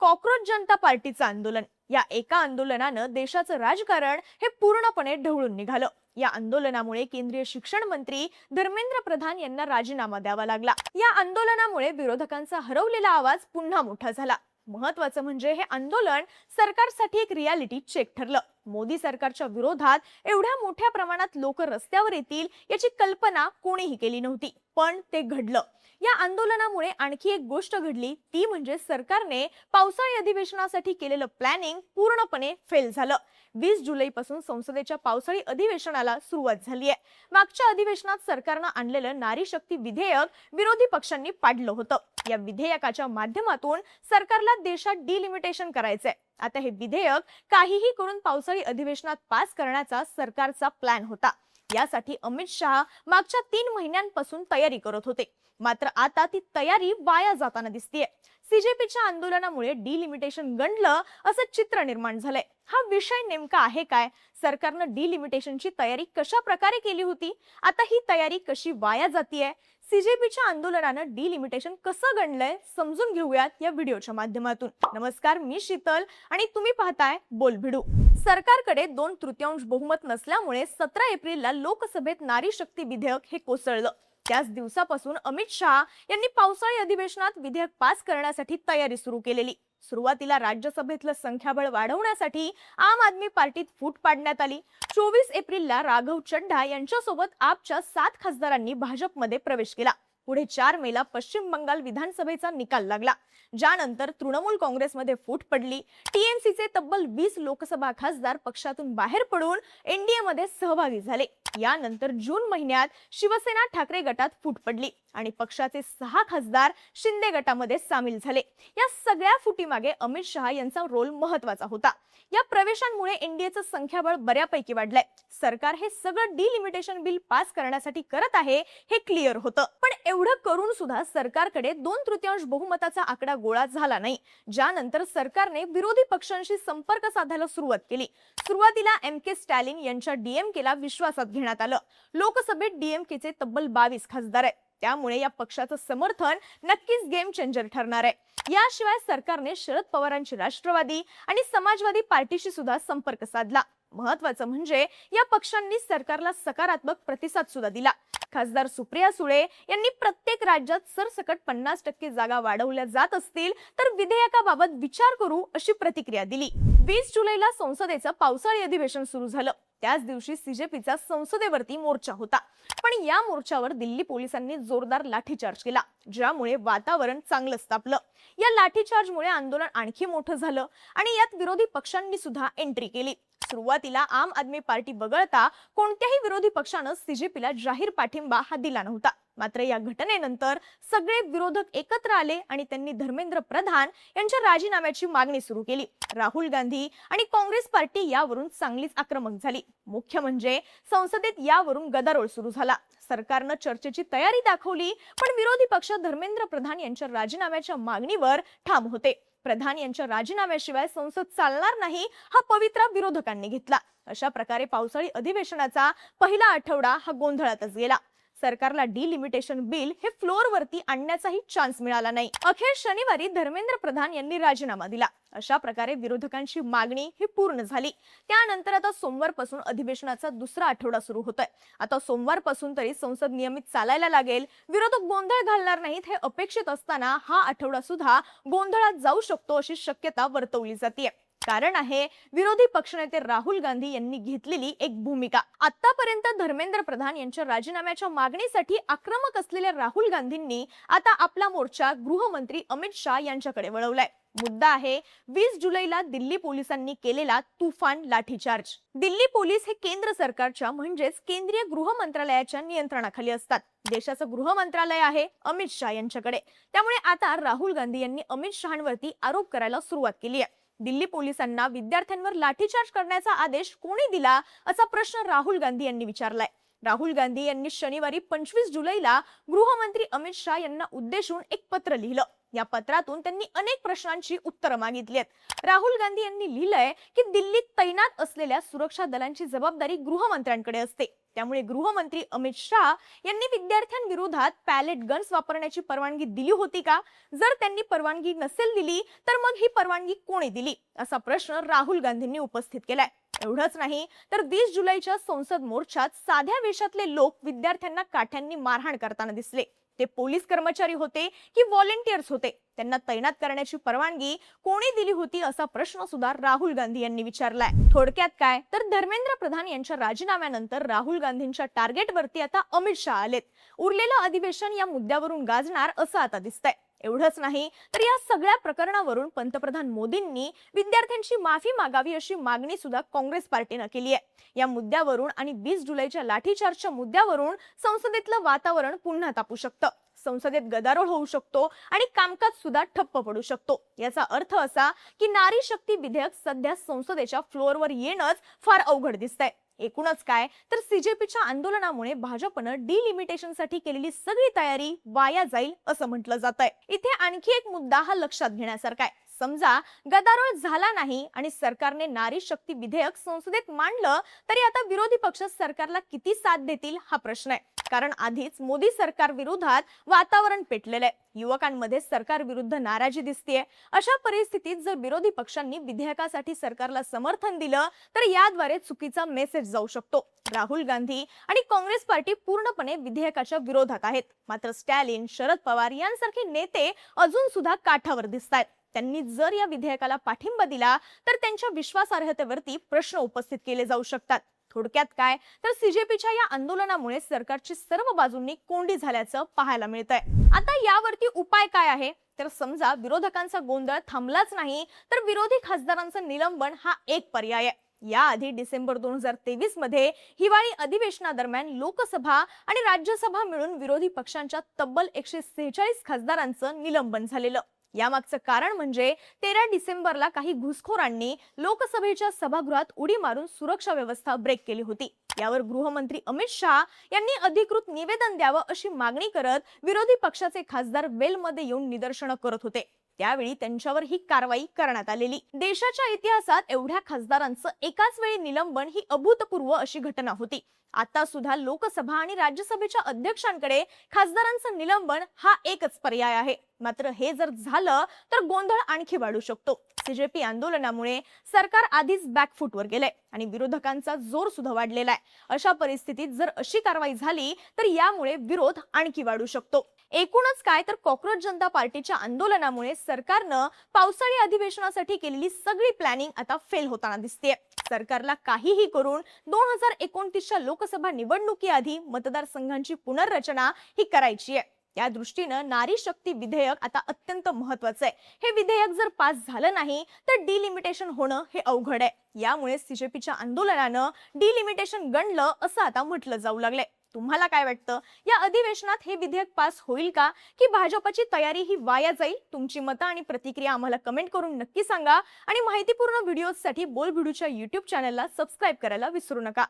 Cockroach जनता पार्टीचं आंदोलन. या एका आंदोलनानं देशाचं राजकारण हे पूर्णपणे ढवळून निघालं. या आंदोलनामुळे केंद्रीय शिक्षण मंत्री धर्मेंद्र प्रधान यांना राजीनामा द्यावा लागला. या आंदोलनामुळे विरोधकांचा हरवलेला आवाज पुन्हा मोठा झाला. महत्त्वाचं म्हणजे हे आंदोलन सरकारसाठी एक रियालिटी चेक ठरलं. मोदी सरकारच्या विरोधात एवढ्या मोठ्या प्रमाणात लोक रस्त्यावर येतील याची कल्पना कोणीही केली नव्हती, पण ते घडलं. या आंदोलनामुळे आणखी एक गोष्ट घडली, ती म्हणजे सरकारने पावसाळी अधिवेशनासाठी केलेलं प्लॅनिंग पूर्णपणे फेल झालं. 20 जुलैपासून संसदेच्या पावसाळी अधिवेशनाला सुरुवात झाली आहे. मागच्या अधिवेशनात सरकारनं आणलेलं नारी शक्ती विधेयक विरोधी पक्षांनी पाडलं होतं. या विधेयकाच्या माध्यमातून सरकारला देशात डिलिमिटेशन करायचंय. आता हे विधेयक काहीही करून पावसाळी अधिवेशनात पास करण्याचा सरकारचा प्लॅन होता. यासाठी अमित शहा मागच्या 3 महिन्यांपासून तयारी करत होते. मात्र आता ती तयारी वाया जाताना दिसतेय. सीजेपीच्या आंदोलनामुळे डिलिमिटेशन गंडलं असं चित्र निर्माण झालंय. हा विषय नेमका आहे काय? सरकारनं डिलिमिटेशनची तयारी कशा प्रकारे केली होती? आता ही तयारी कशी वाया जातीये? सीजेपीच्या आंदोलनानं डिलिमिटेशन कसं गणलंय समजून घेऊयात या व्हिडिओच्या माध्यमातून. नमस्कार, मी शीतल आणि तुम्ही पाहताय बोलभिडू. सरकारकडे 2/3 बहुमत नसल्यामुळे 17 एप्रिलला लोकसभेत नारी शक्ती विधेयक हे कोसळलं. त्याच दिवसापासून अमित शहा यांनी पावसाळी अधिवेशनात विधेयक पास करण्यासाठी तयारी सुरू केलेली. सुरुवातीला राज्यसभेतलं संख्याबळ वाढवण्यासाठी आम आदमी पार्टीत फूट पाडण्यात आली. 24 एप्रिलला राघव चड्ढा यांच्यासोबत आपच्या 7 खासदारांनी भाजपमध्ये प्रवेश केला. पुढे 4 मेला पश्चिम बंगाल विधानसभेचा निकाल लागला, ज्यानंतर तृणमूल काँग्रेसमध्ये फूट पडली. टीएमसीचे तब्बल 20 लोकसभा खासदार पक्षातून बाहेर पडून एनडीए मध्ये सहभागी झाले. यानंतर जून महिन्यात शिवसेना ठाकरे गटात फूट पडली आणि पक्षाचे 6 खासदार शिंदे गटामध्ये सामील झाले. या सगळ्या फुटीमागे अमित शहा यांचा रोल महत्त्वाचा होता. या प्रवेशांमुळे एनडीएचं संख्याबळ बऱ्यापैकी वाढलंय. सरकार हे सगळं डिलिमिटेशन बिल पास करण्यासाठी करत आहे हे क्लिअर होतं. पण एवढं करून सुद्धा सरकारकडे 2/3 बहुमताचा आकडा गोळा झाला नाही. ज्यानंतर सरकारने विरोधी पक्षांशी संपर्क साधायला सुरुवात केली. सुरुवातीला एम.के. स्टॅलिन यांच्या डीएमकेला विश्वासात घेण्यात आलं. लोकसभेत डीएमकेचे तब्बल 22 खासदार आहेत. त्यामुळे या पक्षाचं समर्थन नक्कीच गेम चेंजर ठरणार आहे. याशिवाय सरकारने शरद पवारांची राष्ट्रवादी आणि समाजवादी पार्टीशी सुद्धा संपर्क साधला. महत्त्वाचं म्हणजे या पक्षांनी सरकारला सकारात्मक प्रतिसाद सुद्धा दिला. खासदार सुप्रिया सुळे यांनी प्रत्येक राज्यात सरसकट 50% जागा वाढवल्या जात असतील तर विधेयकाबाबत विचार करू अशी प्रतिक्रिया दिली. 20 जुलैला संसदेचं पावसाळी अधिवेशन सुरू झालं. त्याच दिवशी सीजेपीचा संसदेवरती मोर्चा होता. पण या मोर्चावर दिल्ली पोलिसांनी जोरदार लाठीचार्ज केला, ज्यामुळे वातावरण चांगलंच तापलं. या लाठीचार्जमुळे आंदोलन आणखी मोठं झालं आणि यात विरोधी पक्षांनी सुद्धा एंट्री केली. सुरुवातीला आम आदमी पार्टी वगळता कोणत्याही विरोधी पक्षानं सीजेपीला जाहीर पाठिंबा हा दिला नव्हता. मात्र या घटनेनंतर सगळे विरोधक एकत्र आले आणि त्यांनी धर्मेंद्र प्रधान यांच्या राजीनाम्याची मागणी सुरू केली. राहुल गांधी आणि काँग्रेस पार्टी यावरून चांगलीच आक्रमक झाली. मुख्य म्हणजे संसदेत यावरून गदारोळ सुरू झाला. सरकारनं चर्चेची तयारी दाखवली, पण विरोधी पक्ष धर्मेंद्र प्रधान यांच्या राजीनाम्याच्या मागणीवर ठाम होते. प्रधान यांच्या राजीनाम्याशिवाय संसद चालणार नाही हा पवित्रा विरोधकांनी घेतला. अशा प्रकारे पावसाळी अधिवेशनाचा पहिला आठवडा हा गोंधळातच गेला. सरकारला डिलिमिटेशन बिल हे फ्लोअरवरती आणण्याचाही चान्स मिळाला नाही. अखेर शनिवारी धर्मेंद्र प्रधान यांनी राजीनामा दिला. अशा प्रकारे विरोधकांची मागणी ही पूर्ण झाली. त्यानंतर आता सोमवारपासून अधिवेशनाचा दुसरा आठवडा सुरू होतोय. आता सोमवारपासून तरी संसद नियमित चालायला लागेल. विरोधक गोंधळ घालणार नाहीत हे अपेक्षित असताना हा आठवडा सुद्धा गोंधळात जाऊ शकतो अशी शक्यता वर्तवली जाते. कारण आहे विरोधी पक्षनेते राहुल गांधी यांनी घेतलेली एक भूमिका. आतापर्यंत धर्मेंद्र प्रधान यांच्या राजीनाम्याच्या मागणीसाठी आक्रमक असलेल्या राहुल गांधींनी आता आपला मोर्चा गृहमंत्री अमित शहा यांच्याकडे वळवलाय. मुद्दा आहे 20 जुलैला दिल्ली पोलिसांनी केलेला तुफान लाठीचार्ज. दिल्ली पोलीस हे केंद्र सरकारच्या म्हणजेच केंद्रीय गृह मंत्रालयाच्या नियंत्रणाखाली असतात. देशाचं गृह मंत्रालय आहे अमित शहा यांच्याकडे. त्यामुळे आता राहुल गांधी यांनी अमित शहांवरती आरोप करायला सुरुवात केली आहे. दिल्ली पोलिसांना विद्यार्थ्यांवर लाठीचार्ज करण्याचा आदेश कोणी दिला असा प्रश्न राहुल गांधी यांनी विचारलाय. राहुल गांधी यांनी शनिवारी 25 जुलैला गृहमंत्री अमित शहा यांना उद्देशून एक पत्र लिहिलं. या पत्रातून त्यांनी अनेक प्रश्नांची उत्तरं मागितली आहेत. राहुल गांधी यांनी लिहिलंय की दिल्लीत तैनात असलेल्या सुरक्षा दलांची जबाबदारी गृहमंत्र्यांकडे असते. त्यामुळे गृहमंत्री अमित शाह यांनी विद्यार्थ्यांविरोधात पॅलेट गन्स वापरण्याची परवानगी दिली होती का? जर त्यांनी परवानगी नसेल दिली तर मग ही परवानगी कोणी दिली, असा प्रश्न राहुल गांधींनी उपस्थित केलाय. एवढंच नाही तर 20 जुलैच्या संसद मोर्चात साध्या वेशातले लोक विद्यार्थ्यांना काठ्यांनी मारहाण करताना दिसले. ते पोलीस कर्मचारी होते की व्हॉलेंटियर्स होते, त्यांना तैनात करण्याची परवानगी कोणी दिली होती, असा प्रश्न सुद्धा राहुल गांधी यांनी विचारलाय. थोडक्यात काय तर धर्मेंद्र प्रधान यांच्या राजीनाम्यानंतर राहुल गांधींच्या टार्गेटवरती आता अमित शाह आलेत. उरलेलं अधिवेशन या मुद्द्यावरून गाजणार असं आता दिसतंय. एवढंच नाही तर या सगळ्या प्रकरणावरून पंतप्रधान मोदींनी विद्यार्थ्यांची माफी मागावी अशी मागणी सुद्धा काँग्रेस पार्टीनं केली आहे. या मुद्द्यावरून आणि 20 जुलैच्या लाठीचार्जच्या मुद्द्यावरून संसदेतलं वातावरण पुन्हा तापू शकतं. संसदेत गदारोळ होऊ शकतो आणि कामकाज सुद्धा ठप्प पडू शकतो. याचा अर्थ असा की नारी शक्ती विधेयक सध्या संसदेच्या फ्लोअरवर येणंच फार अवघड दिसतंय. एकूणच काय तर सीजेपीच्या आंदोलनामुळे भाजपनं डिलिमिटेशनसाठी केलेली सगळी तयारी वाया जाईल असं म्हटलं जातंय. इथे आणखी एक मुद्दा हा लक्षात घेण्यासारखा आहे. समजा गदारोळ झाला नाही आणि सरकारने नारी शक्ती विधेयक संसदेत मांडलं तरी आता विरोधी पक्ष सरकारला किती साथ देतील हा प्रश्न आहे. कारण आधीच मोदी सरकार विरोधात वातावरण पेटलेलं आहे. युवकांमध्ये सरकार विरुद्ध नाराजी दिसतेय. अशा परिस्थितीत जर विरोधी पक्षांनी विधेयकासाठी सरकारला समर्थन दिलं तर याद्वारे चुकीचा मेसेज जाऊ शकतो. राहुल गांधी आणि काँग्रेस पार्टी पूर्णपणे विधेयकाच्या विरोधात आहेत. मात्र स्टॅलिन, शरद पवार यांसारखे नेते अजून सुद्धा काठावर दिसतायत. त्यांनी जर या विधेयकाला पाठिंबा दिला तर त्यांच्या विश्वासार्हतेवरती प्रश्न उपस्थित केले जाऊ शकतात. थोडक्यात काय तर सीजेपीच्या या आंदोलनामुळे सरकारची सर्व बाजूंनी कोंडी झाल्याचं पाहायला मिळतंय. आता यावरती उपाय काय आहे तर समजा विरोधकांचा गोंधळ थांबलाच नाही तर विरोधी खासदारांचं निलंबन हा एक पर्याय आहे. याआधी डिसेंबर 2023 मध्ये हिवाळी अधिवेशनादरम्यान लोकसभा आणि राज्यसभा मिळून विरोधी पक्षांच्या तब्बल 146 खासदारांचं निलंबन झालेलं. यामागचं कारण म्हणजे 13 डिसेंबरला काही घुसखोरांनी लोकसभेच्या सभागृहात उडी मारून सुरक्षा व्यवस्था ब्रेक केली होती. यावर गृहमंत्री अमित शाह यांनी अधिकृत निवेदन द्यावं अशी मागणी करत विरोधी पक्षाचे खासदार वेलमध्ये येऊन निदर्शनं करत होते. त्यावेळी त्यांच्यावर ही कारवाई करण्यात आलेली. देशाच्या इतिहासात एवढ्या खासदारांचं एकाच वेळी निलंबन ही अभूतपूर्व अशी घटना होती. आता सुद्धा लोकसभा आणि राज्यसभेच्या अध्यक्षांकडे खासदारांचं निलंबन हा एकच पर्याय आहे. मात्र हे जर झालं तर गोंधळ आणखी वाढू शकतो. सीजेपी आंदोलनामुळे सरकार आधीच बॅकफूटवर गेलंय आणि विरोधकांचा जोर सुद्धा वाढलेला आहे. अशा परिस्थितीत जर अशी कारवाई झाली तर यामुळे विरोध आणखी वाढू शकतो. एकूणच काय तर कॉक्रोच जनता पार्टीच्या आंदोलनामुळे सरकारनं पावसाळी अधिवेशनासाठी केलेली सगळी प्लॅनिंग आता फेल होताना दिसतेय. सरकारला काहीही करून 2029च्या लोकसभा निवडणुकीआधी मतदारसंघांची पुनर्रचना ही करायची आहे. या दृष्टीनं नारी शक्ती विधेयक आता अत्यंत महत्त्वाचं आहे. हे विधेयक जर पास झालं नाही तर डिलिमिटेशन होणं हे अवघड आहे. यामुळे सीजेपीच्या आंदोलनानं डिलिमिटेशन गणलं असं आता म्हटलं जाऊ लागलंय. तुम्हाला काय वाटतं, या अधिवेशनात हे विधेयक पास होईल का की भाजपची तयारी ही वाया जाईल? तुमची मतं आणि प्रतिक्रिया आम्हाला कमेंट करून नक्की सांगा आणि माहितीपूर्ण व्हिडिओसाठी बोलबिडूच्या YouTube चॅनलला सबस्क्राइब करायला विसरू नका.